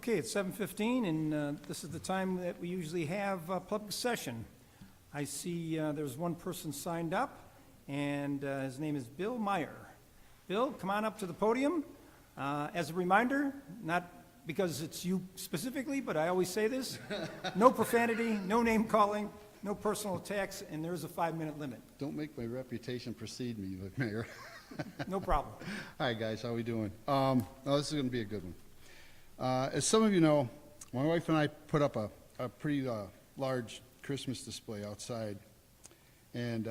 Okay, it's 7:15, and this is the time that we usually have public session. I see there's one person signed up, and his name is Bill Meyer. Bill, come on up to the podium. As a reminder, not because it's you specifically, but I always say this, no profanity, no name calling, no personal attacks, and there's a 5-minute limit. Don't make my reputation precede me, Mayor. No problem. Hi, guys. How we doing? This is going to be a good one. As some of you know, my wife and I put up a pretty large Christmas display outside, and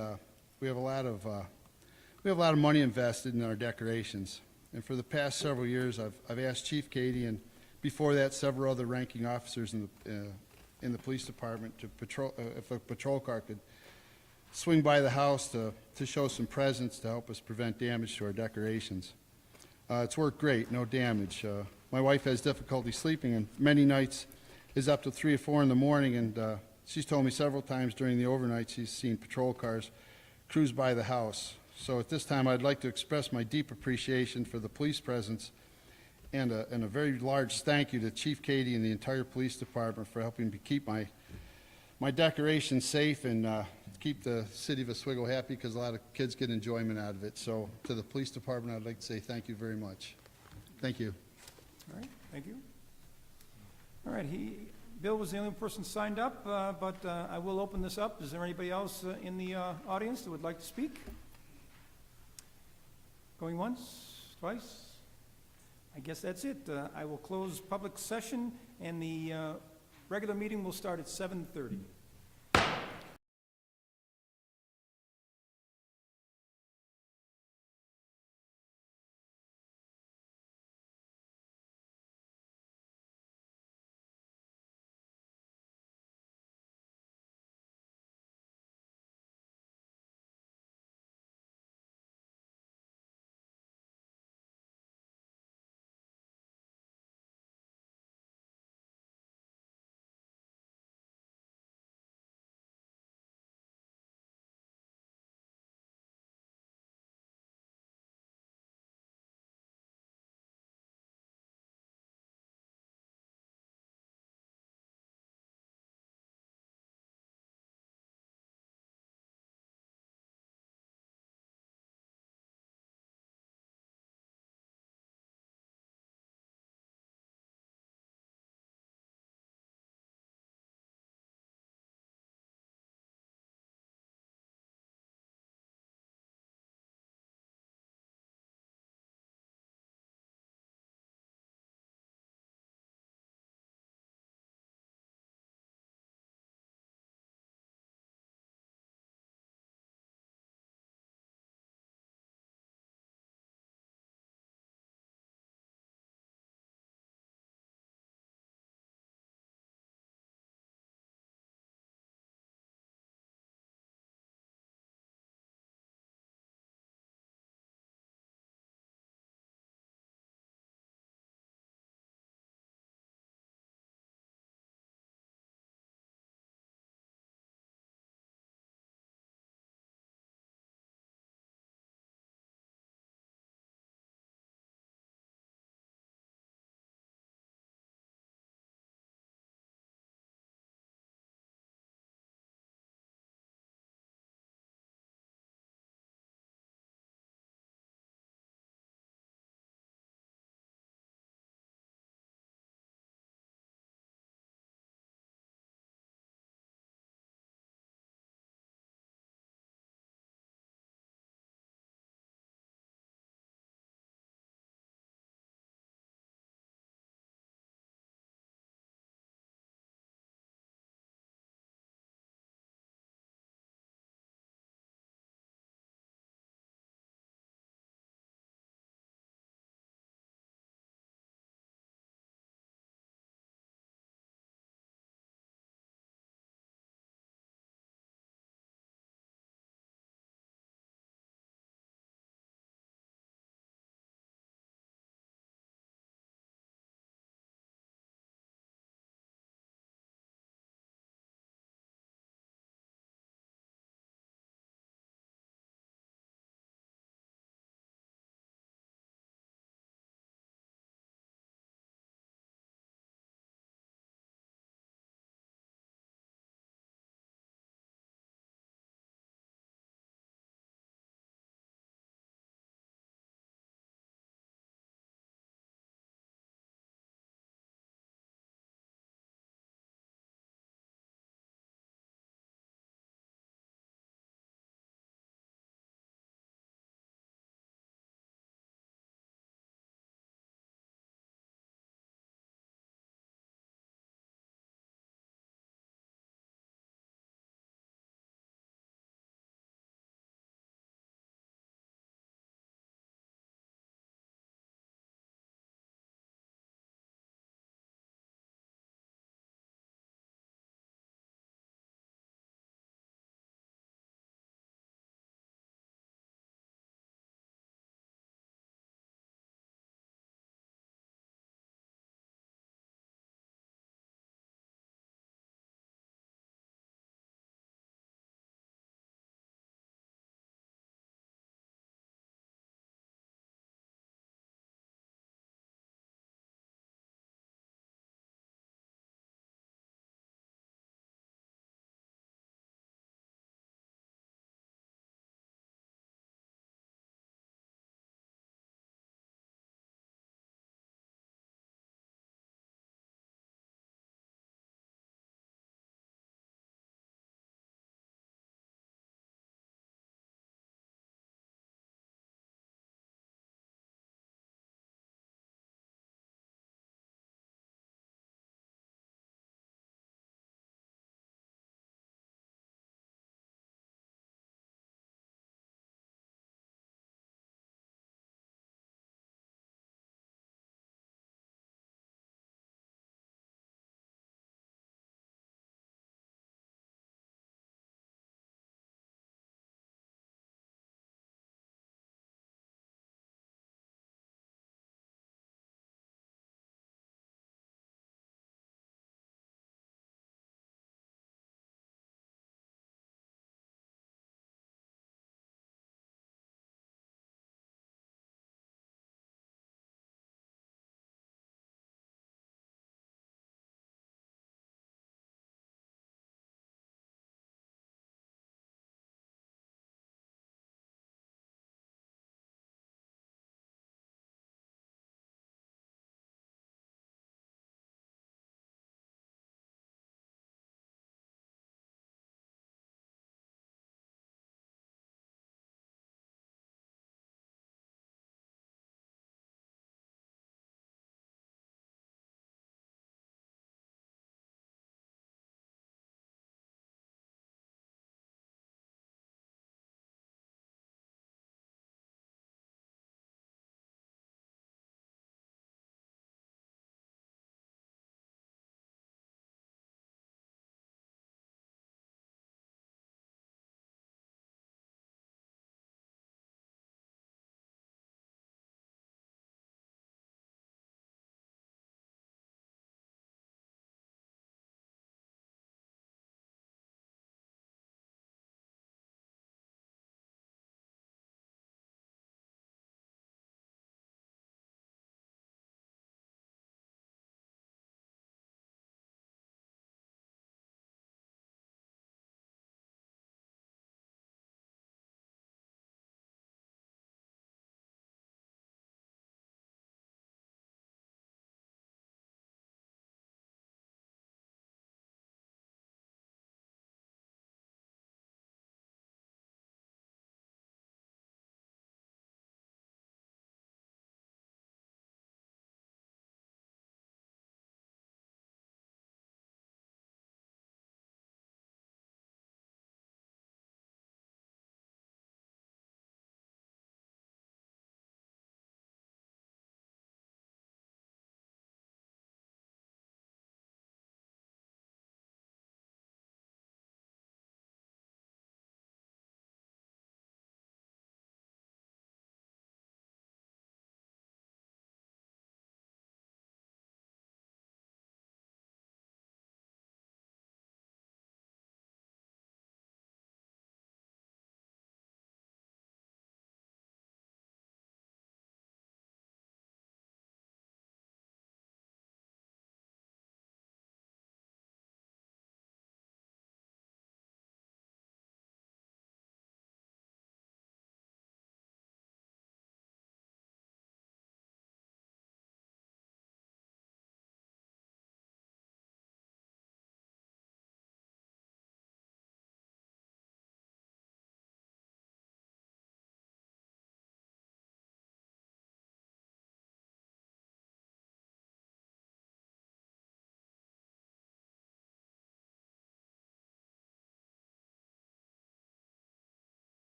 we have a lot of money invested in our decorations. And for the past several years, I've asked Chief Cady, and before that, several other ranking officers in the police department to patrol if a patrol car could swing by the house to show some presence to help us prevent damage to our decorations. It's worked great, no damage. My wife has difficulty sleeping, and many nights is up to 3 or 4 in the morning, and she's told me several times during the overnight she's seen patrol cars cruise by the house. So at this time, I'd like to express my deep appreciation for the police presence and a very large thank you to Chief Cady and the entire police department for helping me keep my decorations safe and keep the city of Oswego happy, because a lot of kids get enjoyment out of it. So to the police department, I'd like to say thank you very much. Thank you. All right, thank you. All right, Bill was the only person signed up, but I will open this up. Is there anybody else in the audience that would like to speak? Going once, twice? I guess that's it. I will close public session, and the regular meeting will start at 7:30.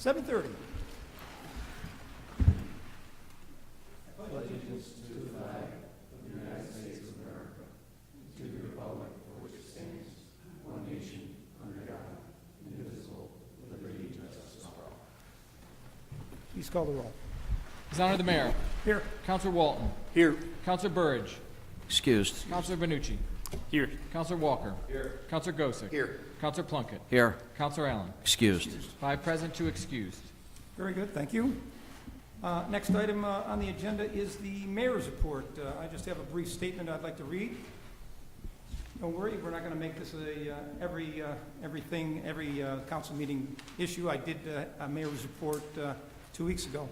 7:30. Please call the roll. His Honor the Mayor. Here. Counselor Walton. Here. Counselor Burridge. Excused. Counselor Benucci. Here. Counselor Walker. Here. Counselor Gosick. Here. Counselor Plunkett. Here. Counselor Allen. Excused. 5 present, 2 excused. Very good, thank you. Next item on the agenda is the mayor's report. I just have a brief statement I'd like to read. Don't worry, we're not going to make this every council meeting issue. I did a mayor's report 2 weeks ago.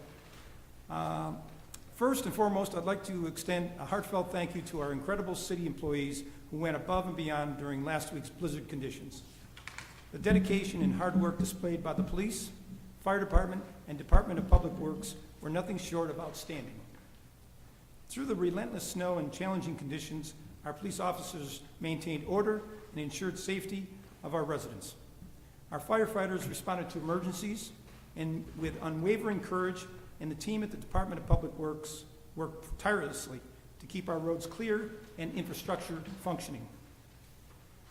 First and foremost, I'd like to extend a heartfelt thank you to our incredible city employees who went above and beyond during last week's blizzard conditions. The dedication and hard work displayed by the police, fire department, and Department of Public Works were nothing short of outstanding. Through the relentless snow and challenging conditions, our police officers maintained order and ensured safety of our residents. Our firefighters responded to emergencies and with unwavering courage, and the team at the Department of Public Works worked tirelessly to keep our roads clear and infrastructure functioning.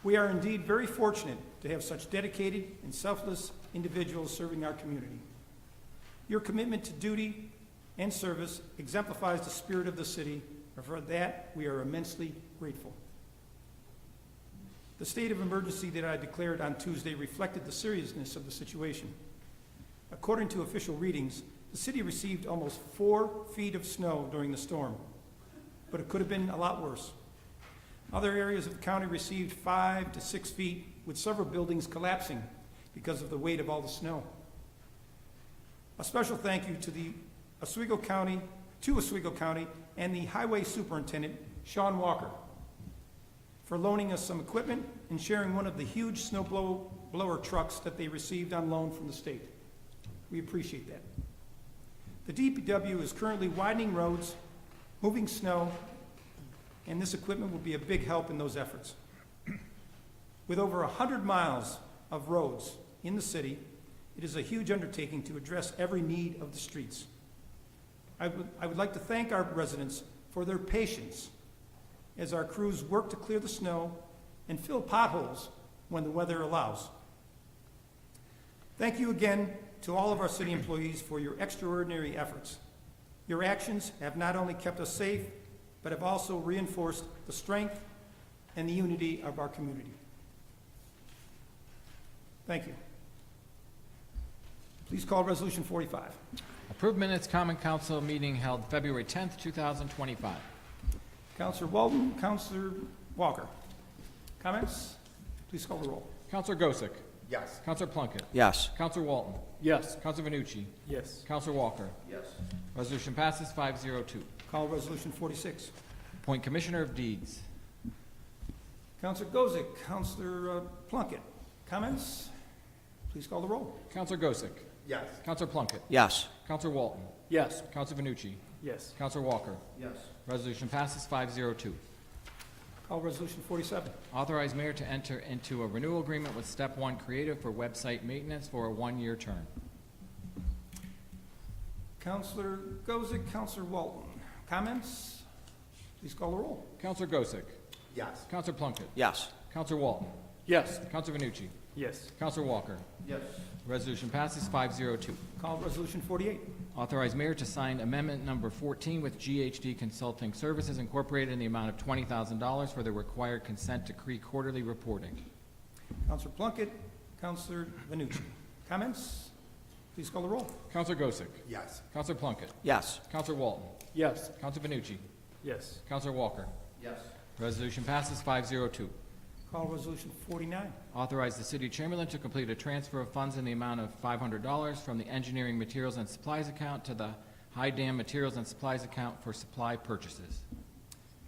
We are indeed very fortunate to have such dedicated and selfless individuals serving our community. Your commitment to duty and service exemplifies the spirit of the city, and for that we are immensely grateful. The state of emergency that I declared on Tuesday reflected the seriousness of the situation. According to official readings, the city received almost 4 feet of snow during the storm, but it could have been a lot worse. Other areas of the county received 5 to 6 feet, with several buildings collapsing because of the weight of all the snow. A special thank you to Oswego County and the Highway Superintendent, Sean Walker, for loaning us some equipment and sharing one of the huge snow blower trucks that they received on loan from the state. We appreciate that. The DPW is currently widening roads, moving snow, and this equipment will be a big help in those efforts. With over 100 miles of roads in the city, it is a huge undertaking to address every need of the streets. I would like to thank our residents for their patience as our crews work to clear the snow and fill potholes when the weather allows. Thank you again to all of our city employees for your extraordinary efforts. Your actions have not only kept us safe, but have also reinforced the strength and the unity of our community. Thank you. Please call Resolution 45. Approved minutes, Common Council meeting held February 10th, 2025. Counselor Walton, Counselor Walker. Comments? Please call the roll. Counselor Gosick. Yes. Counselor Plunkett. Yes. Counselor Walton. Yes. Counselor Benucci. Yes. Counselor Walker. Yes. Resolution passes 502. Call Resolution 46. Appoint Commissioner of Deeds. Counselor Gosick, Counselor Plunkett. Comments? Please call the roll. Counselor Gosick. Yes. Counselor Plunkett. Yes. Counselor Walton. Yes. Counselor Benucci. Yes. Counselor Walker. Yes. Resolution passes 502. Call Resolution 47. Authorize mayor to enter into a renewal agreement with Step One Creative for website maintenance for a 1-year term. Counselor Gosick, Counselor Walton. Comments? Please call the roll. Counselor Gosick. Yes. Counselor Plunkett. Yes. Counselor Walton. Yes. Counselor Benucci. Yes. Counselor Walker. Yes. Resolution passes 502. Call Resolution 48. Authorize mayor to sign amendment number 14 with GHD Consulting Services Incorporated in the amount of $20,000 for the required consent decree quarterly reporting. Counselor Plunkett, Counselor Venucci. Comments? Please call the roll. Counselor Gosick. Yes. Counselor Plunkett. Yes. Counselor Walton. Yes. Counselor Benucci. Yes. Counselor Walker. Yes. Resolution passes 502. Call Resolution 49. Authorize the city of Chamberlain to complete a transfer of funds in the amount of $500 from the engineering materials and supplies account to the high dam materials and supplies account for supply purchases.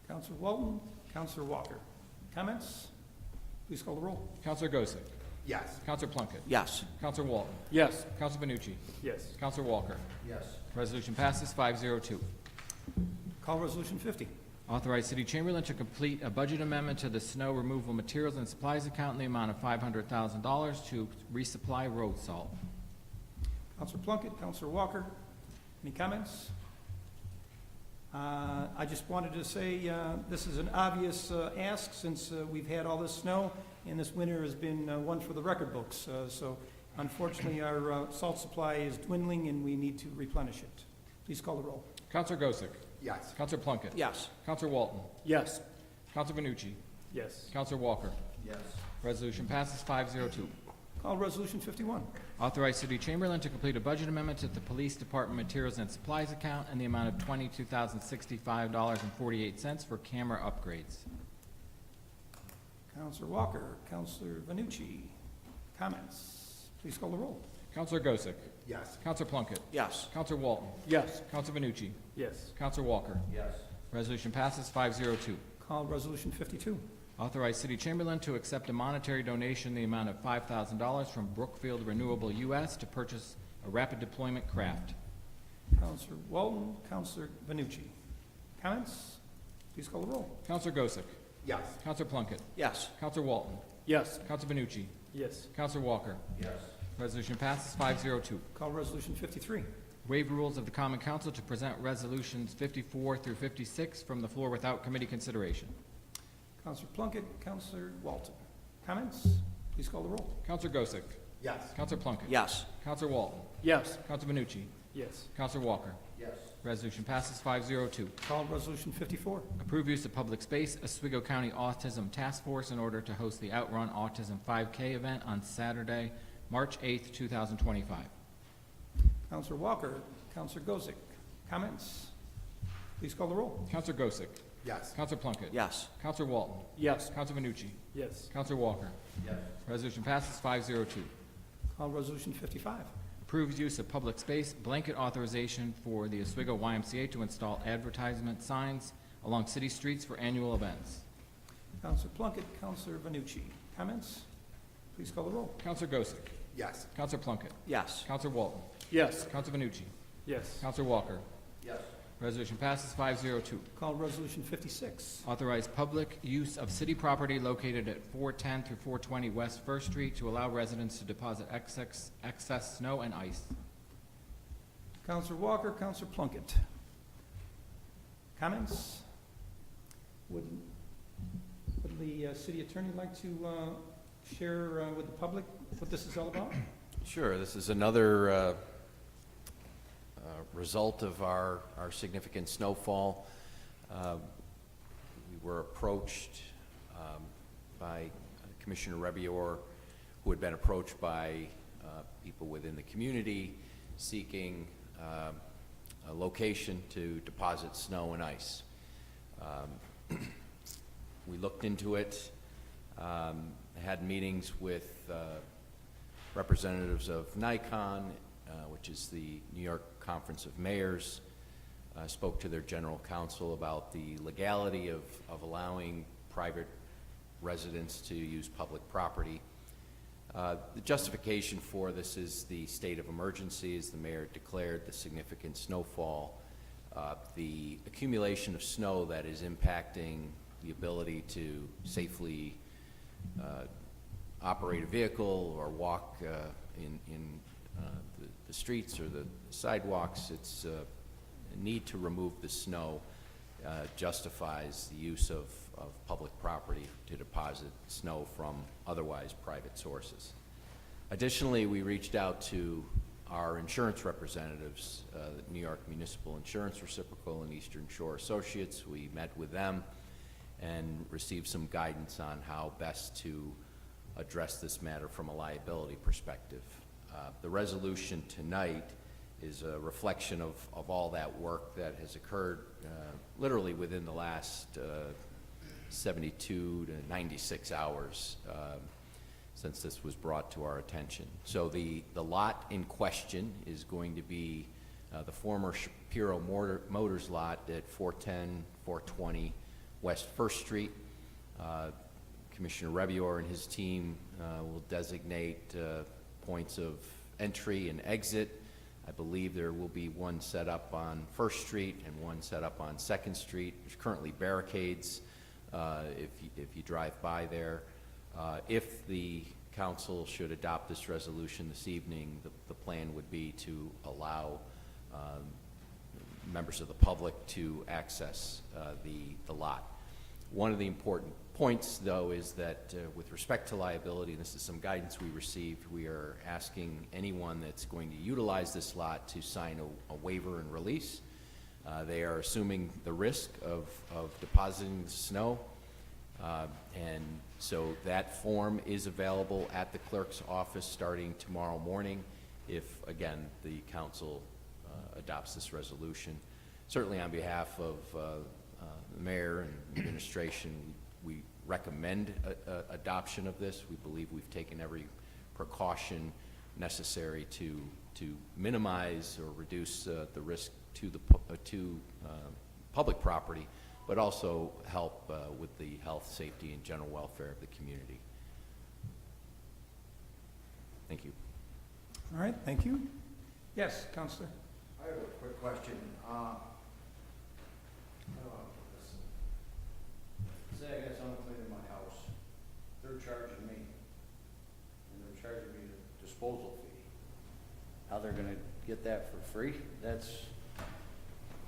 Counselor Walton, Counselor Walker. Comments? Please call the roll. Counselor Gosick. Yes. Counselor Plunkett. Yes. Counselor Walton. Yes. Counselor Benucci. Yes. Counselor Walker. Yes. Resolution passes 502. Call Resolution 50. Authorize City Chamberlain to complete a budget amendment to the snow removal materials and supplies account in the amount of $500,000 to resupply road salt. Counselor Plunkett, Counselor Walker, any comments? I just wanted to say, this is an obvious ask since we've had all this snow, and this winter has been one for the record books. So unfortunately, our salt supply is dwindling, and we need to replenish it. Please call the roll. Counselor Gosick. Yes. Counselor Plunkett. Yes. Counselor Walton. Yes. Counselor Vanucci. Yes. Counselor Walker. Yes. Resolution passes 502. Call Resolution 51. Authorize City Chamberlain to complete a budget amendment to the Police Department Materials and Supplies account in the amount of $22,065.48 for camera upgrades. Counselor Walker, Counselor Vanucci, comments? Please call the roll. Counselor Gosick. Yes. Counselor Plunkett. Yes. Counselor Walton. Yes. Counselor Vanucci. Yes. Counselor Walker. Yes. Resolution passes 502. Call Resolution 52. Authorize City Chamberlain to accept a monetary donation in the amount of $5,000 from Brookfield Renewable U.S. to purchase a rapid deployment craft. Counselor Walton, Counselor Vanucci, comments? Please call the roll. Counselor Gosick. Yes. Counselor Plunkett. Yes. Counselor Walton. Yes. Counselor Vanucci. Yes. Counselor Walker. Yes. Resolution passes 502. Call Resolution 53. Waive rules of the Common Council to present resolutions 54 through 56 from the floor without committee consideration. Counselor Plunkett, Counselor Walton, comments? Please call the roll. Counselor Gosick. Yes. Counselor Plunkett. Yes. Counselor Walton. Yes. Counselor Vanucci. Yes. Counselor Walker. Yes. Resolution passes 502. Call Resolution 54. Approve use of public space, Oswego County Autism Task Force in order to host the Outrun Autism 5K event on Saturday, March 8th, 2025. Counselor Walker, Counselor Gosick, comments? Please call the roll. Counselor Gosick. Yes. Counselor Plunkett. Yes. Counselor Walton. Yes. Counselor Vanucci. Yes. Counselor Walker. Yes. Resolution passes 502. Call Resolution 55. Approves use of public space, blanket authorization for the Oswego YMCA to install advertisement signs along city streets for annual events. Counselor Plunkett, Counselor Vanucci, comments? Please call the roll. Counselor Gosick. Yes. Counselor Plunkett. Yes. Counselor Walton. Yes. Counselor Vanucci. Yes. Counselor Walker. Yes. Resolution passes 502. Call Resolution 56. Authorize public use of city property located at 410 through 420 West First Street to allow residents to deposit excess snow and ice. Counselor Walker, Counselor Plunkett, comments? Would the city attorney like to share with the public what this is all about? Sure, this is another result of our significant snowfall. We were approached by Commissioner Rebior, who had been approached by people within the community seeking a location to deposit snow and ice. We looked into it, had meetings with representatives of NICON, which is the New York Conference of Mayors, spoke to their general counsel about the legality of allowing private residents to use public property. The justification for this is the state of emergency, as the mayor declared the significant snowfall, the accumulation of snow that is impacting the ability to safely operate a vehicle or walk in the streets or the sidewalks. It's a need to remove the snow justifies the use of public property to deposit snow from otherwise private sources. Additionally, we reached out to our insurance representatives, New York Municipal Insurance Reciprocal and Eastern Shore Associates. We met with them and received some guidance on how best to address this matter from a liability perspective. The resolution tonight is a reflection of all that work that has occurred literally within the last 72 to 96 hours since this was brought to our attention. So the lot in question is going to be the former Shapiro Motors lot at 410, 420 West First Street. Commissioner Rebior and his team will designate points of entry and exit. I believe there will be one set up on First Street and one set up on Second Street. There's currently barricades if you drive by there. If the council should adopt this resolution this evening, the plan would be to allow members of the public to access the lot. One of the important points, though, is that with respect to liability, and this is some guidance we received, we are asking anyone that's going to utilize this lot to sign a waiver and release. They are assuming the risk of depositing the snow, and so that form is available at the clerk's office starting tomorrow morning if, again, the council adopts this resolution. Certainly on behalf of the mayor and administration, we recommend adoption of this. We believe we've taken every precaution necessary to minimize or reduce the risk to public property, but also help with the health, safety, and general welfare of the community. Thank you. All right, thank you. Yes, Counselor? I have a quick question. Say I got someone cleaning my house, they're charging me, and they're charging me the disposal fee. How they're gonna get that for free? That's,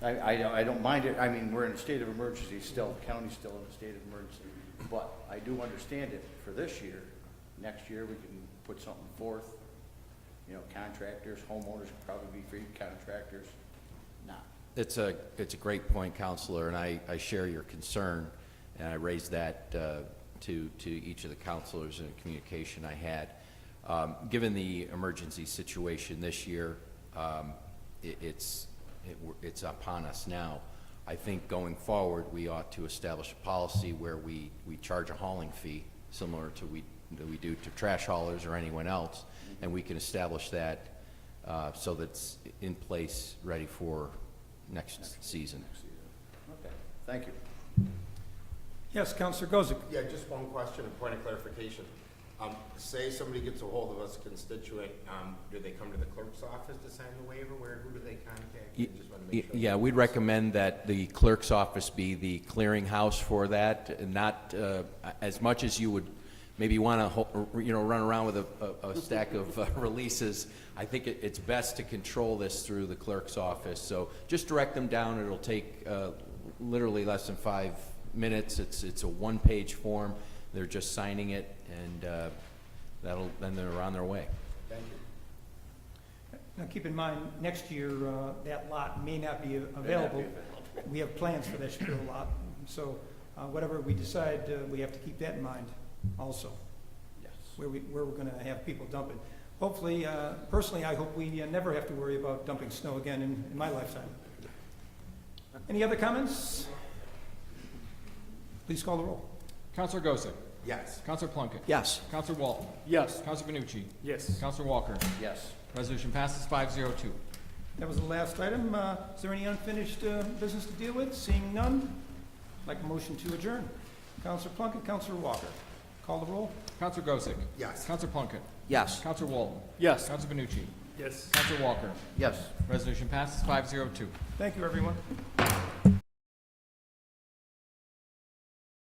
I don't mind it, I mean, we're in a state of emergency still, the county's still in a state of emergency, but I do understand it for this year. Next year, we can put something forth, you know, contractors, homeowners could probably be free, contractors, not. It's a great point, Counselor, and I share your concern, and I raised that to each of the counselors in a communication I had. Given the emergency situation this year, it's upon us now. I think going forward, we ought to establish a policy where we charge a hauling fee, similar to that we do to trash haulers or anyone else, and we can establish that so that it's in place, ready for next season. Okay, thank you. Yes, Counselor Gozick? Yeah, just one question, a point of clarification. Say somebody gets a hold of us, a constituent, do they come to the clerk's office to sign the waiver? Who do they contact? I just want to make sure. Yeah, we'd recommend that the clerk's office be the clearinghouse for that, and not as much as you would maybe want to, run around with a stack of releases. I think it's best to control this through the clerk's office. So just direct them down. It'll take literally less than 5 minutes. It's a one-page form. They're just signing it, and then they're on their way. Thank you. Now, keep in mind, next year, that lot may not be available. We have plans for that Shapiro lot, so whatever we decide, we have to keep that in mind also. Yes. Where we're gonna have people dumping. Hopefully, personally, I hope we never have to worry about dumping snow again in my lifetime. Any other comments? Please call the roll. Counselor Gossick. Yes. Counselor Plunkett. Yes. Counselor Walton. Yes. Counselor Benucci. Yes. Counselor Walker. Yes. Resolution passes 502. That was the last item. Is there any unfinished business to deal with? Seeing none, I'd like a motion to adjourn. Counselor Plunkett, Counselor Walker. Call the roll. Counselor Gossick. Yes. Counselor Plunkett. Yes. Counselor Walton. Yes. Counselor Benucci. Yes. Counselor Walker. Yes. Resolution passes 502. Thank you, everyone.